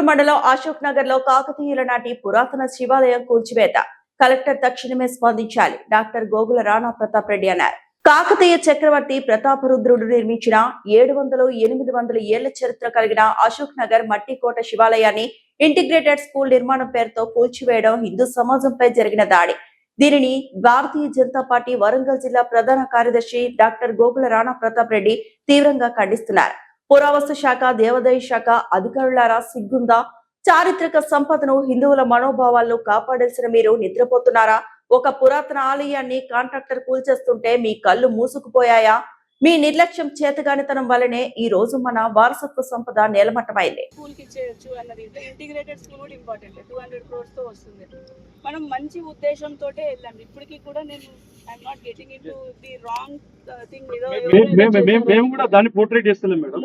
ఖానాపూర్ మండలం అశోక్ నగర్ లో కాకతీయుల నాటి పురాతన శివాలయం కూల్చివేత కలెక్టర్ తక్షణమే స్పందించాలి డాక్టర్ గోగుల రాణా ప్రతాప్ రెడ్డి అన్నారు. కాకతీయ చక్రవర్తి ప్రతాపరుద్రుడు నిర్మించిన 700-800 ఏళ్ల చరిత్ర కలిగిన అశోక్ నగర్ మట్టికోట శివాలయాన్ని ఇంటిగ్రేటెడ్ స్కూల్ నిర్మాణం పేరుతో కూల్చివేయడం హిందూ సమాజంపై జరిగిన దాడి. దీనిని భారతీయ జనతా పార్టీ వరంగల్ జిల్లా ప్రధాన కార్యదర్శి డాక్టర్ గోగుల రాణా ప్రతాప్ రెడ్డి తీవ్రంగా ఖండిస్తున్నారు. పురావస్తు శాఖ, దేవాదాయ శాఖ అధికారులారా సిగ్గుందా? చారిత్రక సంపదను, హిందువుల మనోభావాలను కాపాడాల్సిన మీరు నిద్రపోతున్నారా? ఒక పురాతన ఆలయాన్ని కాంట్రాక్టర్ కూల్చేస్తుంటే మీ కళ్ళు మూసుకుపోయాయా? మీ నిర్లక్ష్యం, చేతగానితనం వల్లనే ఈ రోజు మన వారసత్వ సంపద నేలమట్టమైంది. స్కూల్ కి చేయొచ్చు అన్నది ఇంటిగ్రేటెడ్ స్కూల్ కూడా ఇంపార్టెంట్. 200 crores తో వస్తుంది. మనం మంచి ఉద్దేశంతో వెళ్ళాం. ఇప్పటికీ కూడా నేను I'm not getting in to the wrong thing. మేము కూడా దాన్ని పోర్ట్రేట్ చేస్తున్నాం madam.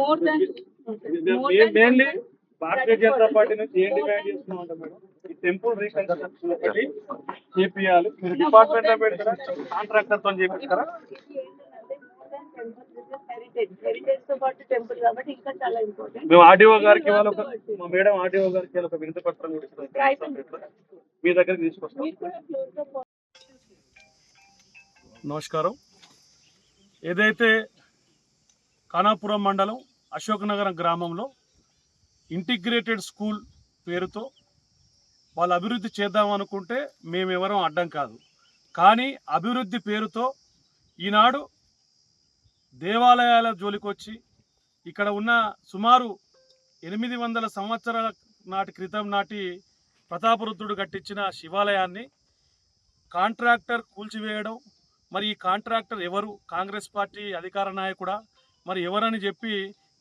Mainly Bharatiya Janata party నుంచి ఏం డిమాండ్ చేస్తున్నాం అంటే మేడం, ఈ టెంపుల్ రీకన్స్ట్రక్షన్ ఒకటి చేపియాలి. మీరు డిపార్ట్మెంట్ లో పెడతారా, కాంట్రాక్టర్ తో చేపిస్తారా? హెరిటేజ్ తో పాటు టెంపుల్ కాబట్టి ఇంకా చాలా ఇంపార్టెంట్. మేము ఆర్డీఓ గారికి మా మేడం ఆర్డీఓ గారికి ఒక వినతి పత్రం కూడా ఇస్తాం, మీ దగ్గరికి తీసుకొస్తాం. నమస్కారం. ఏదైతే ఖానాపురం మండలం అశోక్ నగరం గ్రామంలో ఇంటిగ్రేటెడ్ స్కూల్ పేరుతో వాళ్ళు అభివృద్ధి చేద్దాం అనుకుంటే మేమెవరం అడ్డం కాదు. కానీ అభివృద్ధి పేరుతో ఈనాడు దేవాలయాల జోలికొచ్చి ఇక్కడ ఉన్న సుమారు 800 సంవత్సరాల క్రితం నాటి ప్రతాపరుద్రుడు కట్టించిన శివాలయాన్ని కాంట్రాక్టర్ కూల్చివేయడం. మరి ఈ కాంట్రాక్టర్ ఎవరు? కాంగ్రెస్ పార్టీ అధికార నాయకుడా? మరి ఎవరని చెప్పి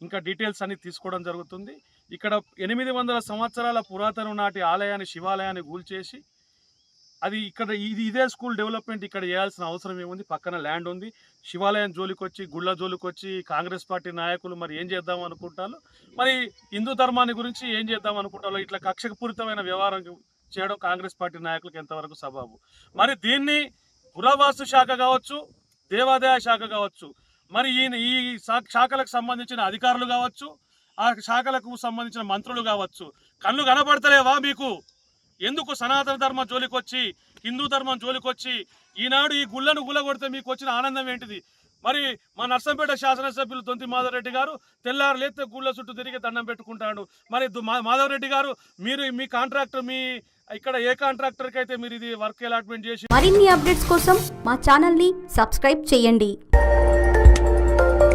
ఇంకా డీటెయిల్స్ అన్ని తీసుకోవడం జరుగుతుంది. ఇక్కడ 800 సంవత్సరాల పురాతన నాటి ఆలయాన్ని, శివాలయాన్ని కూల్చేసి అది ఇక్కడ ఇదే స్కూల్ డెవలప్మెంట్ ఇక్కడ చేయాల్సిన అవసరం ఏముంది? పక్కన ల్యాండ్ ఉంది. శివాలయం జోలికొచ్చి, గుళ్ళ జోలికొచ్చి కాంగ్రెస్ పార్టీ నాయకులు మరి ఏం చేద్దాం అనుకుంటారు? మరి హిందూ ధర్మాన్ని గురించి ఏం చేద్దాం అనుకుంటారో ఇట్లా కక్షపూరితమైన వ్యవహారం చేయడం కాంగ్రెస్ పార్టీ నాయకులకు ఎంతవరకు సబబు? మరి దీన్ని పురావస్తు శాఖ కావచ్చు, దేవాదాయ శాఖ కావచ్చు, మరి ఈ శాఖలకు సంబంధించిన అధికారులు కావచ్చు, ఆ శాఖలకు సంబంధించిన మంత్రులు కావచ్చు, కళ్ళు కనపడతలేవా మీకు? ఎందుకు సనాతన ధర్మం జోలికొచ్చి, హిందూ ధర్మం జోలికొచ్చి ఈనాడు ఈ గుళ్ళను గుల్లగొడితే మీకు వచ్చిన ఆనందం ఏంటిది? మరి మా నర్సంపేట శాసనసభ్యులు దొంతి మాధవరెడ్డి గారు తెల్లారు లేతే గుళ్ళ చుట్టూ తిరిగి దండం పెట్టుకుంటాడు. మరి మాధవరెడ్డి గారు, మీరు మీ కాంట్రాక్టర్, మీ ఇక్కడ ఏ కాంట్రాక్టర్కి అయితే మీరు ఇది వర్క్ అలాట్మెంట్ చేసి మరిన్ని అప్డేట్స్ కోసం మా ఛానల్ని సబ్స్క్రైబ్ చేయండి.